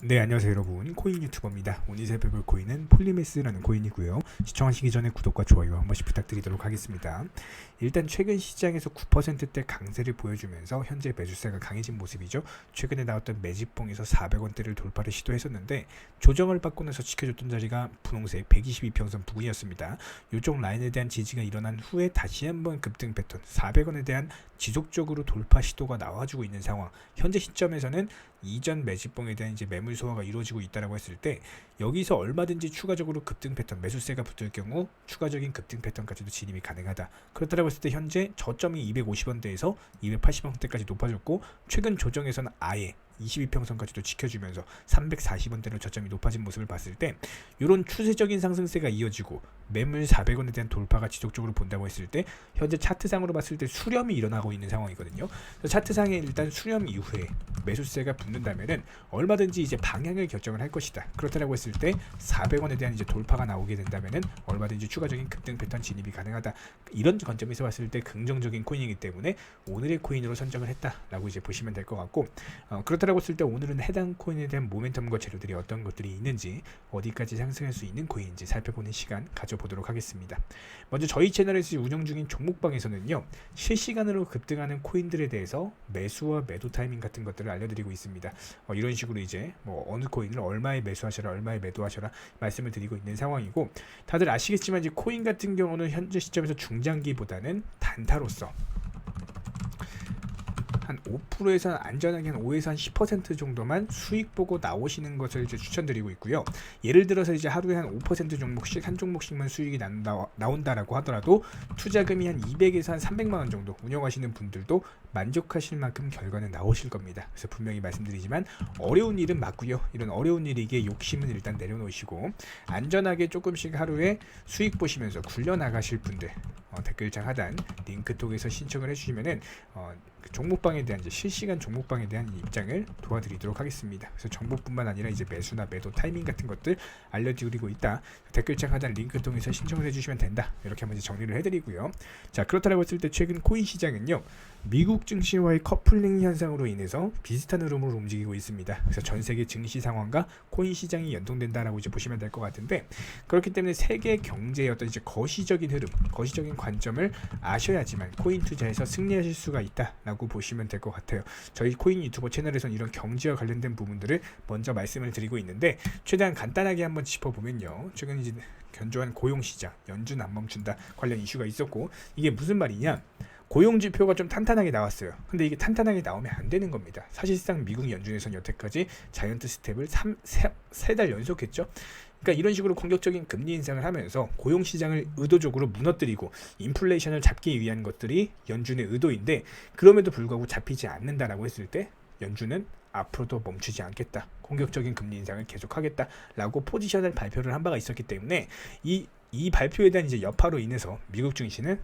네, 안녕하세요 여러분, 코인 유튜버입니다. 오늘 살펴볼 코인은 폴리메스라는 코인이고요. 시청하시기 전에 구독과 좋아요 한 번씩 부탁드리도록 하겠습니다. 일단 최근 시장에서 9%대 강세를 보여주면서 현재 매수세가 강해진 모습이죠. 최근에 나왔던 매집봉에서 400원대를 돌파를 시도했었는데 조정을 받고 나서 지켜줬던 자리가 분홍색 122평선 부근이었습니다. 이쪽 라인에 대한 지지가 일어난 후에 다시 한번 급등 패턴 400원에 대한 지속적으로 돌파 시도가 나와주고 있는 상황. 현재 시점에서는 이전 매집봉에 대한 이제 매물 소화가 이루어지고 있다라고 했을 때 여기서 얼마든지 추가적으로 급등 패턴 매수세가 붙을 경우 추가적인 급등 패턴까지도 진입이 가능하다. 그렇다라고 했을 때 현재 저점이 250원대에서 280원대까지 높아졌고 최근 조정에서는 아예 22평선까지도 지켜주면서 340원대로 저점이 높아진 모습을 봤을 때 이런 추세적인 상승세가 이어지고 매물 400원에 대한 돌파가 지속적으로 본다고 했을 때 현재 차트상으로 봤을 때 수렴이 일어나고 있는 상황이거든요. 차트상에 일단 수렴 이후에 매수세가 붙는다면은 얼마든지 이제 방향을 결정을 할 것이다. 그렇다고 했을 때 400원에 대한 이제 돌파가 나오게 된다면은 얼마든지 추가적인 급등 패턴 진입이 가능하다. 이런 관점에서 봤을 때 긍정적인 코인이기 때문에 오늘의 코인으로 선정을 했다라고 이제 보시면 될 것 같고 그렇다고 했을 때 오늘은 해당 코인에 대한 모멘텀과 재료들이 어떤 것들이 있는지 어디까지 상승할 수 있는 코인인지 살펴보는 시간 가져보도록 하겠습니다. 먼저 저희 채널에서 운영 중인 종목방에서는요 실시간으로 급등하는 코인들에 대해서 매수와 매도 타이밍 같은 것들을 알려드리고 있습니다. 이런 식으로 이제 어느 코인을 얼마에 매수하셔라 얼마에 매도하셔라 말씀을 드리고 있는 상황이고 다들 아시겠지만 이제 코인 같은 경우는 현재 시점에서 중장기보다는 단타로서 한 5%에서 안전하게 한 5에서 한 10% 정도만 수익 보고 나오시는 것을 이제 추천드리고 있고요. 예를 들어서 이제 하루에 한 5% 종목씩 한 종목씩만 수익이 나온다라고 하더라도 투자금이 한 200에서 한 300만 원 정도 운영하시는 분들도 만족하실 만큼 결과는 나오실 겁니다. 그래서 분명히 말씀드리지만 어려운 일은 맞고요. 이런 어려운 일이기에 욕심은 일단 내려놓으시고 안전하게 조금씩 하루에 수익 보시면서 굴려나가실 분들 댓글창 하단 링크 통해서 신청을 해주시면은 종목방에 대한 이제 실시간 종목방에 대한 입장을 도와드리도록 하겠습니다. 그래서 정보뿐만 아니라 이제 매수나 매도 타이밍 같은 것들 알려드리고 있다. 댓글창 하단 링크 통해서 신청을 해주시면 된다. 이렇게 한번 이제 정리를 해드리고요. 자 그렇다고 했을 때 최근 코인 시장은요 미국 증시와의 커플링 현상으로 인해서 비슷한 흐름으로 움직이고 있습니다. 그래서 전 세계 증시 상황과 코인 시장이 연동된다라고 이제 보시면 될 것 같은데 그렇기 때문에 세계 경제의 어떤 이제 거시적인 흐름, 거시적인 관점을 아셔야지만 코인 투자에서 승리하실 수가 있다라고 보시면 될 것 같아요. 저희 코인 유튜버 채널에서는 이런 경제와 관련된 부분들을 먼저 말씀을 드리고 있는데 최대한 간단하게 한번 짚어보면요. 최근 이제 견조한 고용 시장, 연준 안 멈춘다 관련 이슈가 있었고 이게 무슨 말이냐? 고용 지표가 좀 탄탄하게 나왔어요. 근데 이게 탄탄하게 나오면 안 되는 겁니다. 사실상 미국 연준에서는 여태까지 자이언트 스텝을 3달 연속했죠. 그러니까 이런 식으로 공격적인 금리 인상을 하면서 고용 시장을 의도적으로 무너뜨리고 인플레이션을 잡기 위한 것들이 연준의 의도인데 그럼에도 불구하고 잡히지 않는다라고 했을 때 연준은 앞으로도 멈추지 않겠다. 공격적인 금리 인상을 계속하겠다라고 포지션을 발표를 한 바가 있었기 때문에 이 발표에 대한 이제 여파로 인해서 미국 증시는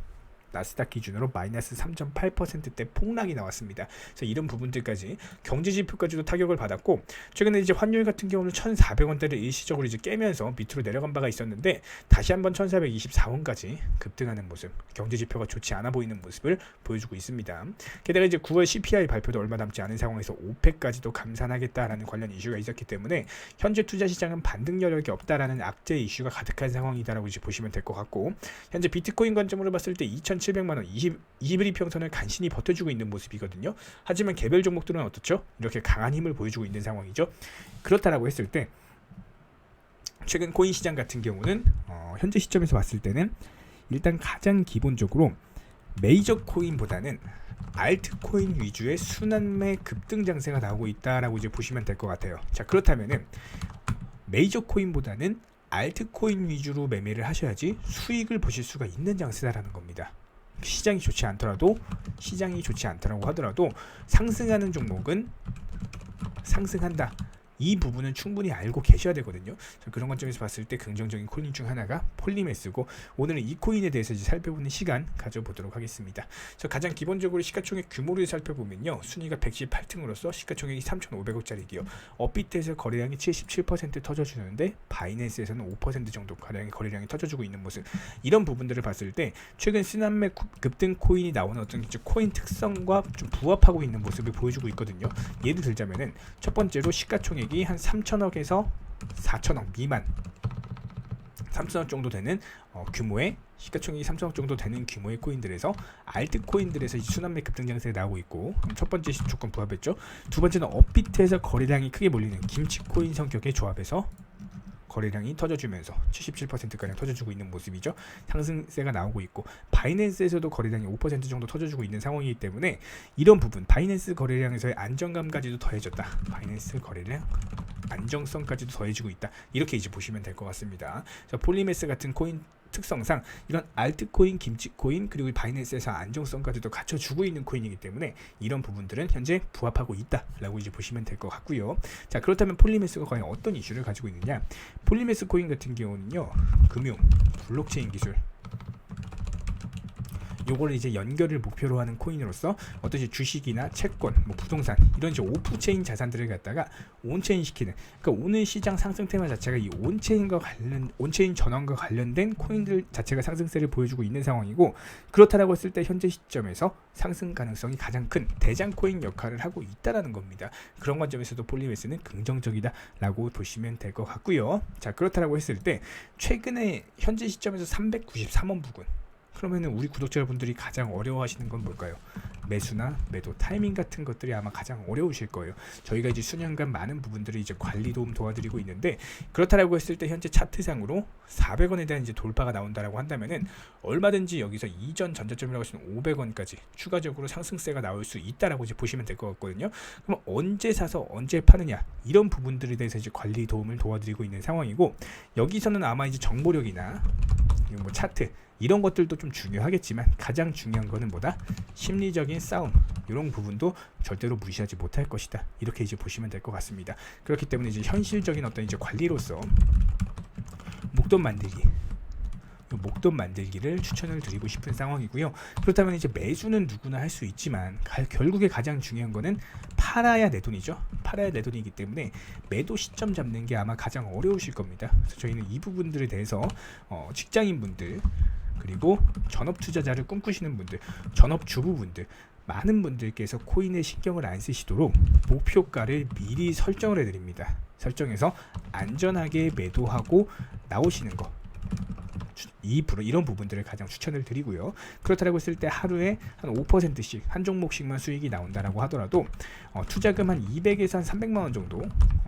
나스닥 기준으로 마이너스 3.8%대 폭락이 나왔습니다. 그래서 이런 부분들까지 경제 지표까지도 타격을 받았고 최근에 이제 환율 같은 경우는 1,400원대를 일시적으로 이제 깨면서 밑으로 내려간 바가 있었는데 다시 한번 1,424원까지 급등하는 모습, 경제 지표가 좋지 않아 보이는 모습을 보여주고 있습니다. 게다가 이제 9월 CPI 발표도 얼마 남지 않은 상황에서 오펙까지도 감산하겠다라는 관련 이슈가 있었기 때문에 현재 투자 시장은 반등 여력이 없다라는 악재 이슈가 가득한 상황이다라고 이제 보시면 될 것 같고 현재 비트코인 관점으로 봤을 때 2,700만원 21평선을 간신히 버텨주고 있는 모습이거든요. 하지만 개별 종목들은 어떻죠? 이렇게 강한 힘을 보여주고 있는 상황이죠. 그렇다라고 했을 때 최근 코인 시장 같은 경우는 현재 시점에서 봤을 때는 일단 가장 기본적으로 메이저 코인보다는 알트코인 위주의 순환매 급등 장세가 나오고 있다라고 이제 보시면 될 것 같아요. 자 그렇다면은 메이저 코인보다는 알트코인 위주로 매매를 하셔야지 수익을 보실 수가 있는 장세다라는 겁니다. 시장이 좋지 않더라도 시장이 좋지 않다라고 하더라도 상승하는 종목은 상승한다. 이 부분은 충분히 알고 계셔야 되거든요. 그런 관점에서 봤을 때 긍정적인 코인 중 하나가 폴리메스고 오늘은 이 코인에 대해서 이제 살펴보는 시간 가져보도록 하겠습니다. 가장 기본적으로 시가총액 규모를 살펴보면요. 순위가 118등으로서 시가총액이 3,500억짜리고요. 업비트에서 거래량이 77% 터져주는데 바이낸스에서는 5% 정도 가량의 거래량이 터져주고 있는 모습. 이런 부분들을 봤을 때 최근 순환매 급등 코인이 나오는 어떤 코인 특성과 좀 부합하고 있는 모습을 보여주고 있거든요. 예를 들자면은 첫 번째로 시가총액이 시가총액이 한 3천억에서 4천억 미만, 3천억 정도 되는 규모의 시가총액이 3천억 정도 되는 규모의 코인들에서 알트코인들에서 순환매 급등장세가 나오고 있고, 첫 번째 조건 부합했죠. 두 번째는 업비트에서 거래량이 크게 몰리는 김치코인 성격의 조합에서 거래량이 터져주면서 77%가량 터져주고 있는 모습이죠. 상승세가 나오고 있고, 바이낸스에서도 거래량이 5% 정도 터져주고 있는 상황이기 때문에 이런 부분, 바이낸스 거래량에서의 안정감까지도 더해졌다. 바이낸스 거래량 안정성까지도 더해지고 있다. 이렇게 이제 보시면 될 것 같습니다. 자, 폴리메스 같은 코인 특성상 이런 알트코인, 김치코인, 그리고 바이낸스에서 안정성까지도 갖춰주고 있는 코인이기 때문에 이런 부분들은 현재 부합하고 있다라고 이제 보시면 될 것 같고요. 자, 그렇다면 폴리메스가 과연 어떤 이슈를 가지고 있느냐? 폴리메스 코인 같은 경우는요, 금융, 블록체인 기술, 요거를 이제 연결을 목표로 하는 코인으로서 어떤 이제 주식이나 채권, 뭐 부동산 이런 이제 오프체인 자산들을 갖다가 온체인 시키는, 그러니까 오늘 시장 상승 테마 자체가 이 온체인 전환과 관련된 코인들 자체가 상승세를 보여주고 있는 상황이고, 그렇다라고 했을 때 현재 시점에서 상승 가능성이 가장 큰 대장 코인 역할을 하고 있다라는 겁니다. 그런 관점에서도 폴리메스는 긍정적이다라고 보시면 될 것 같고요. 자, 그렇다라고 했을 때 최근에 현재 시점에서 393원 부근, 그러면은 우리 구독자분들이 가장 어려워하시는 건 뭘까요? 매수나 매도 타이밍 같은 것들이 아마 가장 어려우실 거예요. 저희가 이제 수년간 많은 부분들을 이제 관리 도움 도와드리고 있는데, 그렇다라고 했을 때 현재 차트상으로 400원에 대한 이제 돌파가 나온다라고 한다면은 얼마든지 여기서 이전 전저점이라고 하시는 500원까지 추가적으로 상승세가 나올 수 있다라고 이제 보시면 될 것 같거든요. 그럼 언제 사서 언제 파느냐, 이런 부분들에 대해서 이제 관리 도움을 도와드리고 있는 상황이고, 여기서는 아마 이제 정보력이나 뭐 차트 이런 것들도 좀 중요하겠지만 가장 중요한 거는 뭐다? 심리적인 싸움, 이런 부분도 절대로 무시하지 못할 것이다. 이렇게 이제 보시면 될 것 같습니다. 그렇기 때문에 이제 현실적인 어떤 이제 관리로서 목돈 만들기를 추천을 드리고 싶은 상황이고요. 그렇다면 이제 매수는 누구나 할 수 있지만 결국에 가장 중요한 거는 팔아야 내 돈이죠. 팔아야 내 돈이기 때문에 매도 시점 잡는 게 아마 가장 어려우실 겁니다. 그래서 저희는 이 부분들에 대해서 직장인분들, 그리고 전업 투자자를 꿈꾸시는 분들, 전업 주부분들, 많은 분들께서 코인에 신경을 안 쓰시도록 목표가를 미리 설정을 해드립니다. 설정해서 안전하게 매도하고 나오시는 거, 이런 부분들을 가장 추천을 드리고요. 그렇다고 했을 때 하루에 한 5%씩 한 종목씩만 수익이 나온다라고 하더라도 투자금 한 200에서 한 300만 원 정도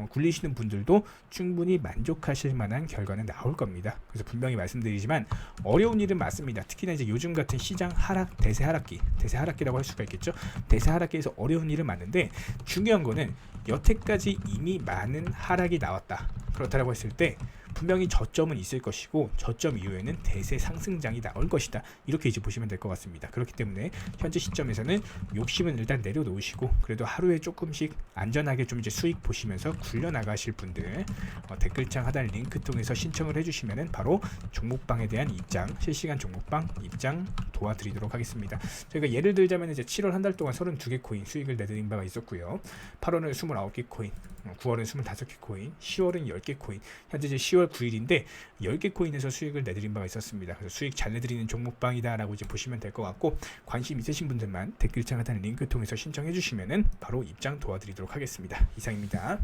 굴리시는 분들도 충분히 만족하실 만한 결과는 나올 겁니다. 그래서 분명히 말씀드리지만 어려운 일은 맞습니다. 특히나 이제 요즘 같은 시장 하락, 대세 하락기라고 할 수가 있겠죠. 대세 하락기에서 어려운 일은 맞는데, 중요한 거는 여태까지 이미 많은 하락이 나왔다. 그렇다고 했을 때 분명히 저점은 있을 것이고, 저점 이후에는 대세 상승장이 나올 것이다. 이렇게 이제 보시면 될 것 같습니다. 그렇기 때문에 현재 시점에서는 욕심은 일단 내려놓으시고, 그래도 하루에 조금씩 안전하게 좀 이제 수익 보시면서 굴려 나가실 분들 댓글창 하단 링크 통해서 신청을 해주시면은 바로 종목방에 대한 입장, 실시간 종목방 입장 도와드리도록 하겠습니다. 저희가 예를 들자면 이제 7월 한 달 동안 32개 코인 수익을 내드린 바가 있었고요. 8월은 29개 코인, 9월은 25개 코인, 10월은 10개 코인, 현재 이제 10월 9일인데 10개 코인에서 수익을 내드린 바가 있었습니다. 그래서 수익 잘 내드리는 종목방이다 라고 이제 보시면 될 것 같고, 관심 있으신 분들만 댓글창 하단 링크 통해서 신청해 주시면은 바로 입장 도와드리도록 하겠습니다. 이상입니다.